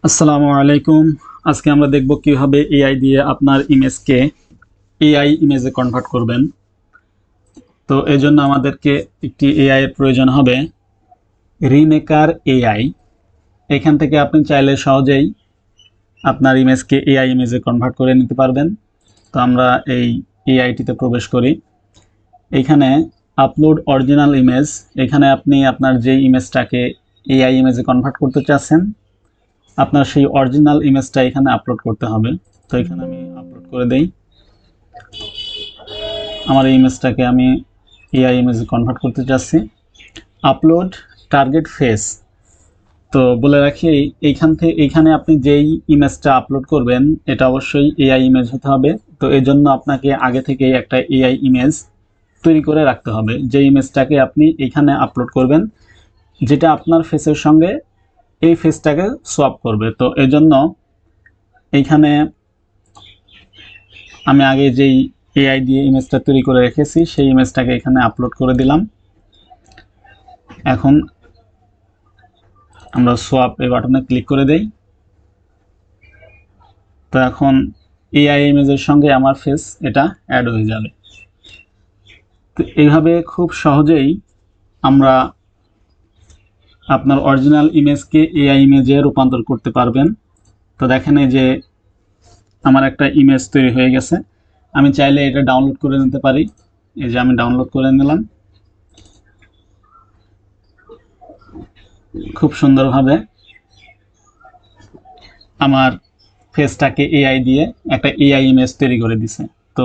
আসসালামু আলাইকুম। আজকে আমরা দেখব কিভাবে এআই দিয়ে আপনার ইমেজকে এআই ইমেজে কনভার্ট করবেন। তো এই জন্য আমাদেরকে একটি এআই এর প্রয়োজন হবে, রিমেকার এআই। এখান থেকে আপনি চাইলে সহজেই আপনার ইমেজকে এআই ইমেজে কনভার্ট করে নিতে পারবেন। তো আমরা এই এআইটিতে প্রবেশ করি। এখানে আপলোড অরিজিনাল ইমেজ, এখানে আপনি আপনার যে ইমেজটাকে এআই ইমেজে কনভার্ট করতে চাচ্ছেন আপনার সেই অরিজিনাল ইমেজটা এখানে আপলোড করতে হবে। তো এখানে আমি আপলোড করে দেই। আমার এই ইমেজটাকে আমি এআই ইমেজে কনভার্ট করতে চাচ্ছি। Upload target face. তো বলে রাখি, এইখানে আপনি যেই ইমেজটা আপলোড করবেন এটা অবশ্যই এআই ইমেজ হতে হবে। তো এই জন্য আপনাকে আগে থেকেই একটা এআই ইমেজ তৈরি করে রাখতে হবে, যে ইমেজটাকে আপনি এখানে আপলোড করবেন, যেটা আপনার ফেসের সঙ্গে এই ফেসটাকে সোয়াপ করবে। তো এই জন্য এইখানে আমি আগে যেই এআই দিয়ে ইমেজটা তৈরি করে রেখেছি সেই ইমেজটাকে এখানে আপলোড করে দিলাম। এখন আমরা সোয়াপ এই বাটনে ক্লিক করে দেই। তো এখন এআই ইমেজের সঙ্গে আমার ফেস এটা অ্যাড হয়ে যাবে। তো এইভাবে খুব সহজেই আমরা আপনার অরিজিনাল ইমেজকে এআই ইমেজে রূপান্তর করতে পারবেন। তো দেখেন এই যে আমার একটা ইমেজ তৈরি হয়ে গেছে। আমি চাইলে এটা ডাউনলোড করে নিতে পারি। এই যে আমি ডাউনলোড করে নিলাম। খুব সুন্দরভাবে আমার ফেসটাকে এআই দিয়ে একটা এআই ইমেজ তৈরি করে দিছে। তো